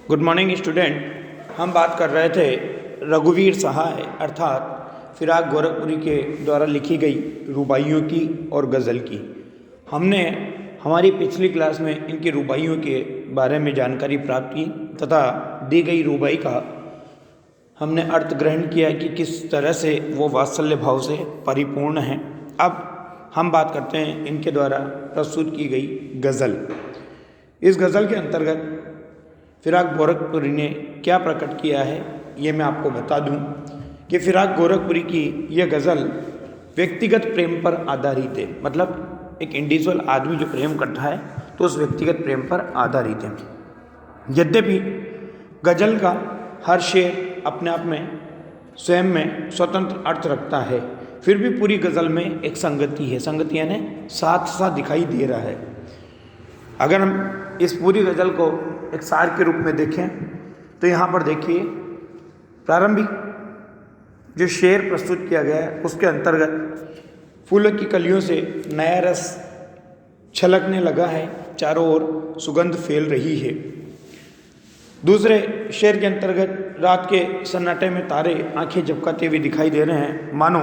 Good morning student. हम बात कर रहे थे रघुवीर सहाय अर्थात फिराक गोरखपुरी के द्वारा लिखी गई रुबाइयों की और गज़ल की। हमने हमारी पिछली क्लास में इनकी रुबाइयों के बारे में जानकारी प्राप्त की तथा दी गई रुबाई का हमने अर्थ ग्रहण किया कि किस तरह से वो वात्सल्य भाव से परिपूर्ण है। अब हम बात करते हैं इनके द्वारा प्रस्तुत की गई गज़ल। इस गज़ल के अंतर्गत फिराक गोरखपुरी ने क्या प्रकट किया है ये मैं आपको बता दूं कि फिराक गोरखपुरी की यह गज़ल व्यक्तिगत प्रेम पर आधारित है। मतलब एक इंडिविजुअल आदमी जो प्रेम करता है तो उस व्यक्तिगत प्रेम पर आधारित है। यद्यपि गज़ल का हर शेर अपने आप में स्वयं में स्वतंत्र अर्थ रखता है, फिर भी पूरी गज़ल में एक संगति है। संगति यानी साथ साथ दिखाई दे रहा है। अगर हम इस पूरी गज़ल को एक सार के रूप में देखें तो यहाँ पर देखिए, प्रारंभिक जो शेर प्रस्तुत किया गया है उसके अंतर्गत फूलों की कलियों से नया रस छलकने लगा है, चारों ओर सुगंध फैल रही है। दूसरे शेर के अंतर्गत रात के सन्नाटे में तारे आंखें झपकाते हुए दिखाई दे रहे हैं, मानो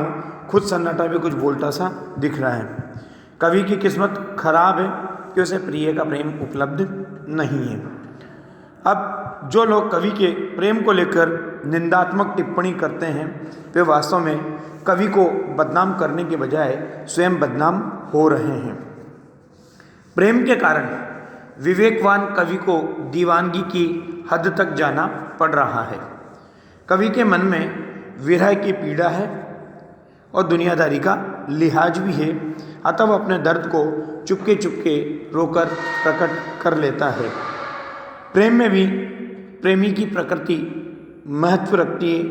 खुद सन्नाटा भी कुछ बोलता सा दिख रहा है। कवि की किस्मत खराब है कि उसे प्रिय का प्रेम उपलब्ध नहीं है। अब जो लोग कवि के प्रेम को लेकर निंदात्मक टिप्पणी करते हैं वे वास्तव में कवि को बदनाम करने के बजाय स्वयं बदनाम हो रहे हैं। प्रेम के कारण विवेकवान कवि को दीवानगी की हद तक जाना पड़ रहा है। कवि के मन में विरह की पीड़ा है और दुनियादारी का लिहाज भी है, अतः वह अपने दर्द को चुपके चुपके रोकर प्रकट कर लेता है। प्रेम में भी प्रेमी की प्रकृति महत्व रखती है,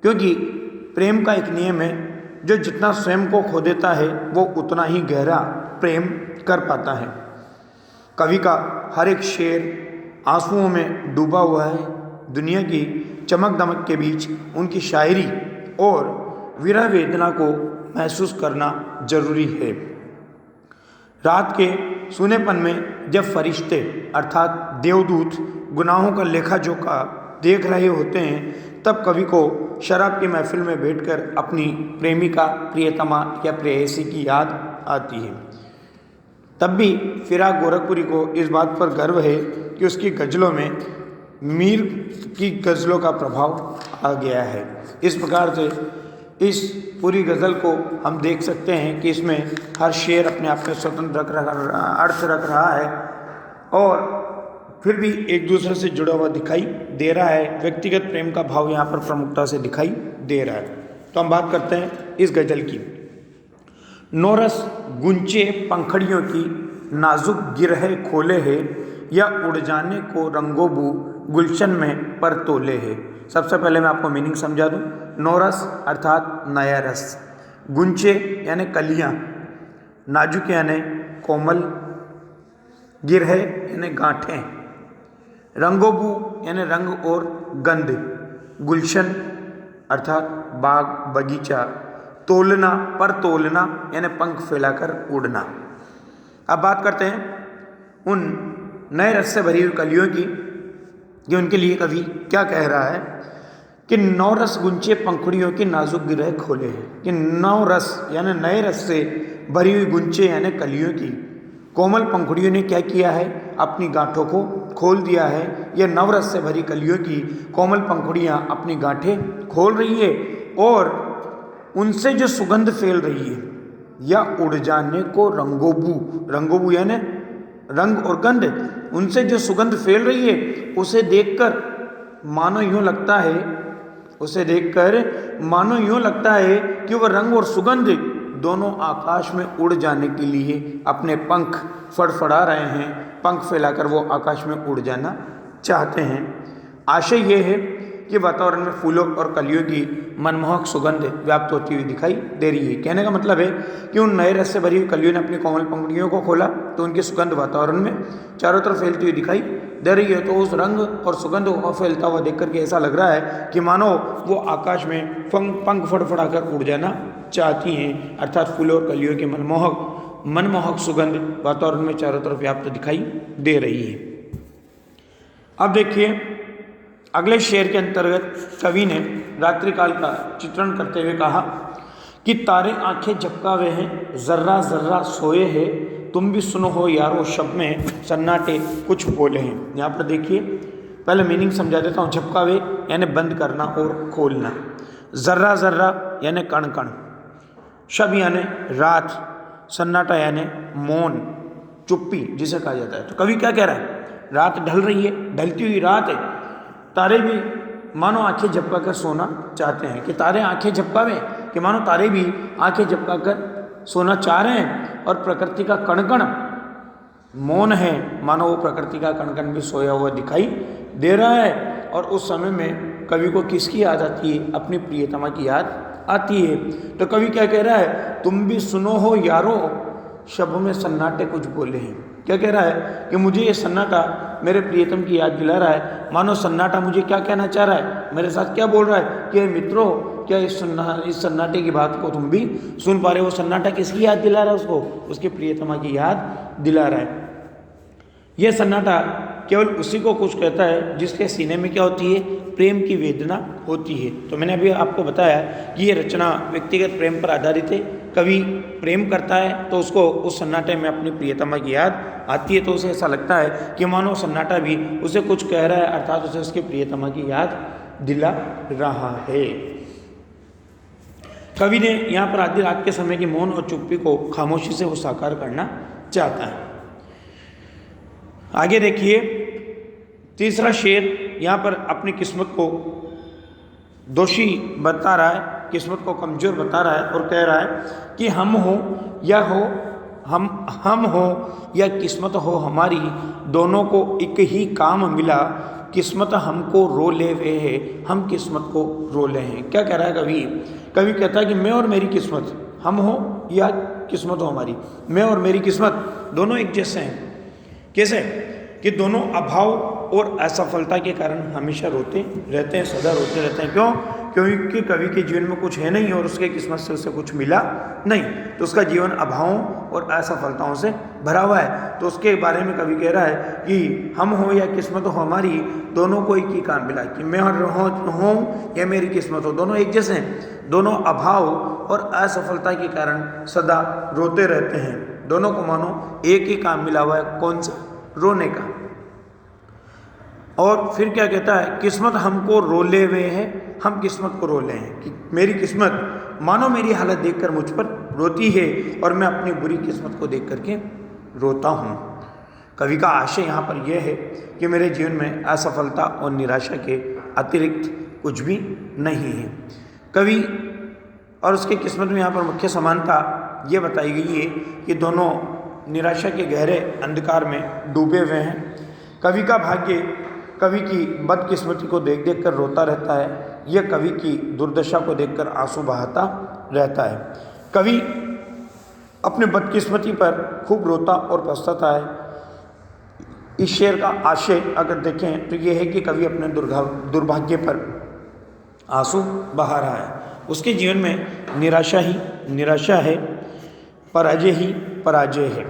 क्योंकि प्रेम का एक नियम है, जो जितना स्वयं को खो देता है वो उतना ही गहरा प्रेम कर पाता है। कवि का हर एक शेर आंसुओं में डूबा हुआ है। दुनिया की चमक दमक के बीच उनकी शायरी और विरह वेदना को महसूस करना जरूरी है। रात के सूनेपन में जब फरिश्ते अर्थात देवदूत गुनाहों का लेखा जोखा देख रहे होते हैं, तब कवि को शराब की महफिल में बैठकर अपनी प्रेमिका, प्रियतमा या प्रेयसी की याद आती है। तब भी फिराक गोरखपुरी को इस बात पर गर्व है कि उसकी गज़लों में मीर की गज़लों का प्रभाव आ गया है। इस प्रकार से इस पूरी गज़ल को हम देख सकते हैं कि इसमें हर शेर अपने आप में स्वतंत्र अर्थ रख रहा है और फिर भी एक दूसरे से जुड़ा हुआ दिखाई दे रहा है। व्यक्तिगत प्रेम का भाव यहाँ पर प्रमुखता से दिखाई दे रहा है। तो हम बात करते हैं इस गज़ल की। नौरस गुंचे पंखड़ियों की नाजुक गिरहे खोले है, या उड़ जाने को रंगोबू गुलशन में पर तोले है। सबसे पहले मैं आपको मीनिंग समझा दूं। नौरस अर्थात नया रस, गुंचे यानी कलियां, नाजुक यानी कोमल, गिरहे यानी गांठें, रंगोबू यानी रंग और गंध, गुलशन अर्थात बाग बगीचा, तोलना पर तोलना यानी पंख फैलाकर उड़ना। अब बात करते हैं उन नए रस से भरी हुई कलियों की, कि उनके लिए कवि क्या कह रहा है कि नौ रस गुंचे पंखुड़ियों की नाजुक गिरह खोले हैं। कि नौ रस यानी नए रस से भरी हुई गुंचे यानी कलियों की कोमल पंखुड़ियों ने क्या किया है, अपनी गांठों को खोल दिया है। यह नवरस से भरी कलियों की कोमल पंखुड़ियाँ अपनी गांठें खोल रही है और उनसे जो सुगंध फैल रही है, या उड़ जाने को रंगोबू, रंगोबू यानी रंग और गंध, उनसे जो सुगंध फैल रही है उसे देखकर मानो यूँ लगता है, उसे देखकर मानो यूँ लगता है कि वह रंग और सुगंध दोनों आकाश में उड़ जाने के लिए अपने पंख फड़फड़ा रहे हैं। पंख फैलाकर वो आकाश में उड़ जाना चाहते हैं। आशय ये है कि वातावरण में फूलों और कलियों की मनमोहक सुगंध व्याप्त होती हुई दिखाई दे रही है। कहने का मतलब है कि उन नए रस से भरी हुई कलियों ने अपनी कोमल पंखुड़ियों को खोला तो उनकी सुगंध वातावरण में चारों तरफ फैलती हुई दिखाई दे रही है। तो उस रंग और सुगंध को फैलता हुआ देख करके ऐसा लग रहा है कि मानो वो आकाश में पंख फड़फड़ा कर उड़ जाना चाहती हैं। अर्थात फूलों और कलियों की मनमोहक सुगंध वातावरण में चारों तरफ व्याप्त दिखाई दे रही है। अब देखिए अगले शेर के अंतर्गत कवि ने रात्रि काल का चित्रण करते हुए कहा कि तारे आंखें झपकावे हैं, जर्रा जर्रा सोए हैं, तुम भी सुनो हो यारो, शब में सन्नाटे कुछ बोले हैं। यहाँ पर देखिए पहले मीनिंग समझा देता हूँ। झपकावे यानी बंद करना और खोलना, जर्रा जर्रा यानी कण कण, शब यानी रात, सन्नाटा यानी मौन, चुप्पी जिसे कहा जाता है। तो कवि क्या कह रहा है, रात ढल रही है, ढलती हुई रात है, तारे भी मानो आंखें झपका कर सोना चाहते हैं। कि तारे आंखें झपकावे, कि मानो तारे भी आंखें झपका कर सोना चाह रहे हैं, और प्रकृति का कण-कण मौन है, मानो वो प्रकृति का कण-कण भी सोया हुआ दिखाई दे रहा है। और उस समय में कवि को किसकी याद आती है, अपनी प्रियतमा की याद आती है। तो कवि क्या कह रहा है, तुम भी सुनो हो यारो, शब में सन्नाटे कुछ बोले हैं। क्या कह रहा है कि मुझे ये सन्नाटा मेरे प्रियतम की याद दिला रहा है। मानो सन्नाटा मुझे क्या कहना चाह रहा है, मेरे साथ क्या बोल रहा है कि मित्रों, क्या इस सन्नाटे की बात को तुम भी सुन पा रहे हो। सन्नाटा किसकी याद दिला रहा है उसको, उसके प्रियतमा की याद दिला रहा है। यह सन्नाटा केवल उसी को कुछ कहता है जिसके सीने में क्या होती है, प्रेम की वेदना होती है। तो मैंने अभी आपको बताया कि ये रचना व्यक्तिगत प्रेम पर आधारित है। कवि प्रेम करता है तो उसको उस सन्नाटे में अपनी प्रियतमा की याद आती है, तो उसे ऐसा लगता है कि मानो सन्नाटा भी उसे कुछ कह रहा है, अर्थात उसे उसकी प्रियतमा की याद दिला रहा है। कवि ने यहाँ पर आधी रात के समय की मौन और चुप्पी को खामोशी से वो साकार करना चाहता है। आगे देखिए तीसरा शेर यहाँ पर अपनी किस्मत को दोषी बता रहा है, किस्मत को कमज़ोर बता रहा है, और कह रहा है कि हम हो या किस्मत हो हमारी, दोनों को एक ही काम मिला, किस्मत हमको रो ले वे है, हम किस्मत को रो ले हैं। क्या कह रहा है कवि, कवि कहता है कि मैं और मेरी किस्मत, हम हो या किस्मत हो हमारी, मैं और मेरी किस्मत दोनों एक जैसे हैं। कैसे कि दोनों अभाव और असफलता के कारण हमेशा रोते रहते हैं, सदा रोते रहते हैं। क्यों, क्योंकि कवि के जीवन में कुछ है नहीं और उसके किस्मत से उसे कुछ मिला नहीं, तो उसका जीवन अभावों और असफलताओं से भरा हुआ है। तो उसके बारे में कवि कह रहा है कि हम हो या किस्मत हो हमारी, दोनों को एक ही काम मिला, कि मैं हूँ या मेरी किस्मत हो, दोनों एक जैसे हैं। दोनों अभाव और असफलता के कारण सदा रोते रहते हैं। दोनों को मानो एक ही काम मिला हुआ है, कौन सा, रोने का। और फिर क्या कहता है, किस्मत हमको रोले हुए है, हम किस्मत को रोले हैं। कि मेरी किस्मत मानो मेरी हालत देखकर मुझ पर रोती है, और मैं अपनी बुरी किस्मत को देख करके रोता हूँ। कवि का आशय यहाँ पर यह है कि मेरे जीवन में असफलता और निराशा के अतिरिक्त कुछ भी नहीं है। कवि और उसकी किस्मत में यहाँ पर मुख्य समानता ये बताई गई है कि दोनों निराशा के गहरे अंधकार में डूबे हुए हैं। कवि का भाग्य कवि की बदकिस्मती को देख देख कर रोता रहता है, यह कवि की दुर्दशा को देखकर आंसू बहाता रहता है। कवि अपने बदकिस्मती पर खूब रोता और पछताता है। इस शेर का आशय अगर देखें तो यह है कि कवि अपने दुर्भाग्य पर आंसू बहा रहा है। उसके जीवन में निराशा ही निराशा है, पराजय ही पराजय है।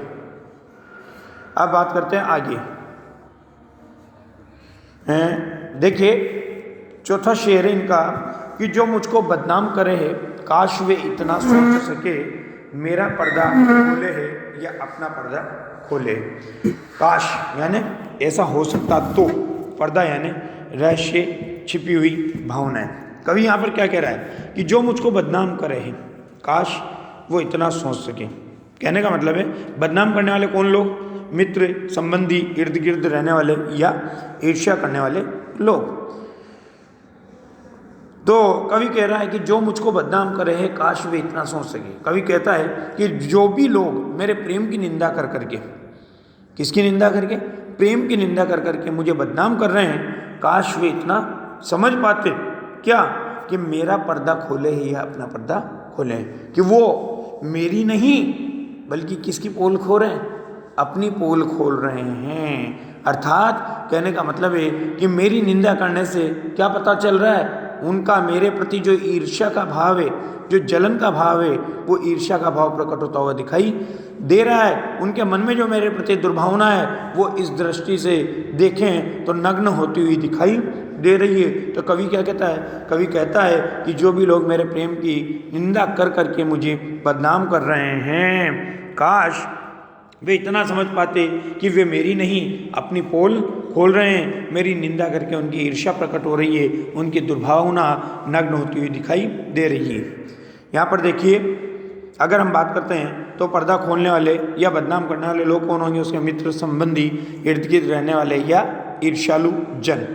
अब बात करते हैं आगे। देखिए चौथा शेर है इनका कि जो मुझको बदनाम करे है, काश वे इतना सोच सके, मेरा पर्दा खोले है या अपना पर्दा खोले। काश यानी ऐसा हो सकता तो, पर्दा यानी रहस्य, छिपी हुई भावनाएं। कवि यहाँ पर क्या कह रहा है कि जो मुझको बदनाम करे है, काश वो इतना सोच सके। कहने का मतलब है बदनाम करने वाले कौन लोग, मित्र, संबंधी, इर्द गिर्द रहने वाले या ईर्ष्या करने वाले लोग। तो कवि कह रहा है कि जो मुझको बदनाम करे है, काश वे इतना सोच सके। कवि कहता है कि जो भी लोग मेरे प्रेम की निंदा कर करके, किसकी निंदा करके, प्रेम की निंदा कर करके मुझे बदनाम कर रहे हैं, काश वे इतना समझ पाते क्या कि मेरा पर्दा खोले है या अपना पर्दा खोले, कि वो मेरी नहीं बल्कि किसकी पोल खोल रहे हैं, अपनी पोल खोल रहे हैं। अर्थात कहने का मतलब है कि मेरी निंदा करने से क्या पता चल रहा है, उनका मेरे प्रति जो ईर्ष्या का भाव है, जो जलन का भाव है, वो ईर्ष्या का भाव प्रकट होता हुआ दिखाई दे रहा है, उनके मन में जो मेरे प्रति दुर्भावना है वो इस दृष्टि से देखें तो नग्न होती हुई दिखाई दे रही है। तो कवि क्या कहता है? कवि कहता है कि जो भी लोग मेरे प्रेम की निंदा कर करके मुझे बदनाम कर रहे हैं, काश वे इतना समझ पाते कि वे मेरी नहीं अपनी पोल खोल रहे हैं, मेरी निंदा करके उनकी ईर्ष्या प्रकट हो रही है, उनकी दुर्भावना नग्न होती हुई दिखाई दे रही है। यहाँ पर देखिए, अगर हम बात करते हैं तो पर्दा खोलने वाले या बदनाम करने वाले लोग कौन होंगे? उसके मित्र, संबंधी, इर्द गिर्द रहने वाले या ईर्ष्यालु जन।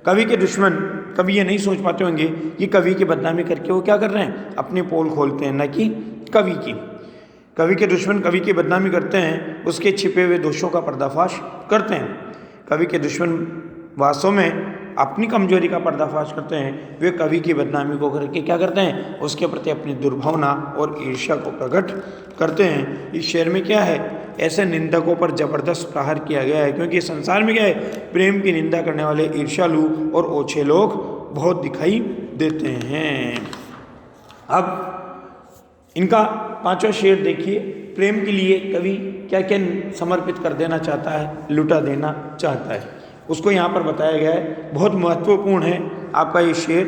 कवि के दुश्मन, कवि ये नहीं सोच पाते होंगे कि कवि की बदनामी करके वो क्या कर रहे हैं? अपनी पोल खोलते हैं, न कि कवि की। कवि के दुश्मन कवि की बदनामी करते हैं, उसके छिपे हुए दोषों का पर्दाफाश करते हैं। कवि के दुश्मन वास्तव में अपनी कमजोरी का पर्दाफाश करते हैं, वे कवि की बदनामी को करके क्या करते हैं? उसके प्रति अपनी दुर्भावना और ईर्ष्या को प्रकट करते हैं। इस शेर में क्या है? ऐसे निंदकों पर जबरदस्त प्रहार किया गया है, क्योंकि संसार में क्या है? प्रेम की निंदा करने वाले ईर्ष्यालु और ओछे लोग बहुत दिखाई देते हैं। अब इनका पांचवा शेर देखिए। प्रेम के लिए कवि क्या क्या समर्पित कर देना चाहता है, लुटा देना चाहता है, उसको यहाँ पर बताया गया है। बहुत महत्वपूर्ण है आपका ये शेर।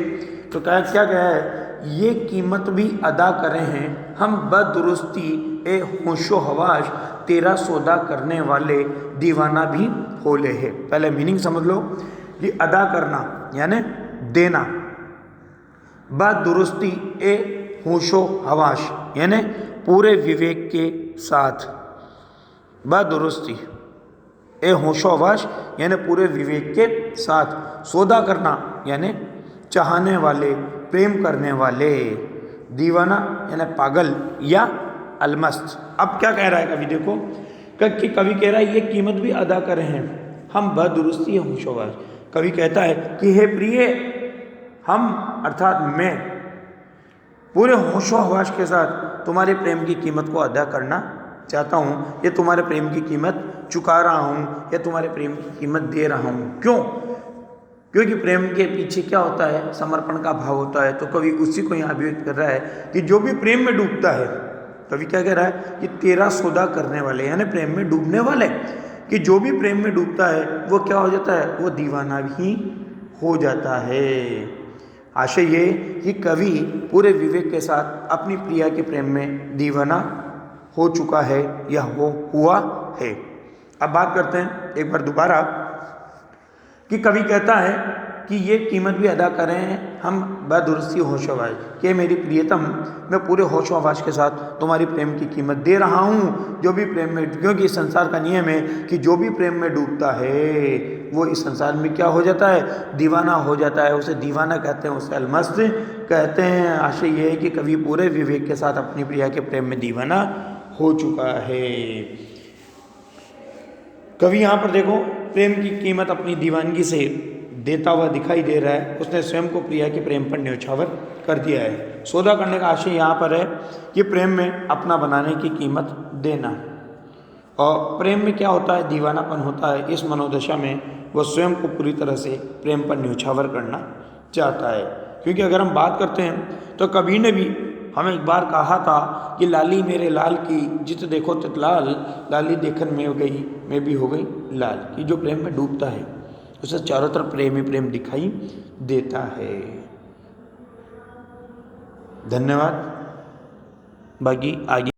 तो क्या गया है? ये कीमत भी अदा करे हैं हम बदुरुस्ती ए होशो हवाश, तेरा सौदा करने वाले दीवाना भी होले है। पहले मीनिंग समझ लो कि अदा करना यानी देना, बदुरुस्ती ए होशो हवाश यानी पूरे विवेक के साथ, बदुरुस्ती ए होशो हवाश यानी पूरे विवेक के साथ, सौदा करना यानी चाहने वाले, प्रेम करने वाले, दीवाना यानी पागल या अलमस्त। अब क्या कह रहा है कवि? देखो कि कवि कह रहा है ये कीमत भी अदा करे हैं हम बदुरुस्ती होशो हवाश। कवि कहता है कि हे प्रिय, हम अर्थात मैं पूरे होशो हवाश के साथ तुम्हारे प्रेम की कीमत को अदा करना चाहता हूँ, ये तुम्हारे प्रेम की कीमत चुका रहा हूँ, या तुम्हारे प्रेम की कीमत दे रहा हूँ। क्यों? क्योंकि प्रेम के पीछे क्या होता है? समर्पण का भाव होता है। तो कवि उसी को यहाँ अभिव्यक्त कर रहा है कि जो भी प्रेम में डूबता है, कवि क्या कह रहा है कि तेरा सौदा करने वाले यानी प्रेम में डूबने वाले, कि जो भी प्रेम में डूबता है वो क्या हो जाता है? वो दीवाना भी हो जाता है। आशय ये कि कवि पूरे विवेक के साथ अपनी प्रिया के प्रेम में दीवाना हो चुका है या वो हुआ है। अब बात करते हैं एक बार दोबारा कि कवि कहता है कि ये कीमत भी अदा करें हम बदुरुस्ती होशो हवाश, कि मेरी प्रियतम, मैं पूरे होशो हवाश के साथ तुम्हारी प्रेम की कीमत दे रहा हूँ। जो भी प्रेम में, क्योंकि इस संसार का नियम है कि जो भी प्रेम में डूबता है वो इस संसार में क्या हो जाता है? दीवाना हो जाता है। उसे दीवाना कहते हैं, उसे अलमस्त कहते हैं। आशय ये है कि कवि पूरे विवेक के साथ अपनी प्रिया के प्रेम में दीवाना हो चुका है। कवि यहाँ पर देखो प्रेम की कीमत अपनी दीवानगी से देता हुआ दिखाई दे रहा है। उसने स्वयं को प्रिया के प्रेम पर न्यौछावर कर दिया है। सौदा करने का आशय यहाँ पर है कि प्रेम में अपना बनाने की कीमत देना। और प्रेम में क्या होता है? दीवानापन होता है। इस मनोदशा में वह स्वयं को पूरी तरह से प्रेम पर न्यौछावर करना चाहता है। क्योंकि अगर हम बात करते हैं तो कवि ने भी हमें एक बार कहा था कि लाली मेरे लाल की जित देखो तित लाल, लाली देखन में हो गई मैं भी हो गई लाल। कि जो प्रेम में डूबता है उसे चारों तरफ प्रेम ही प्रेम दिखाई देता है। धन्यवाद। बाकी आगे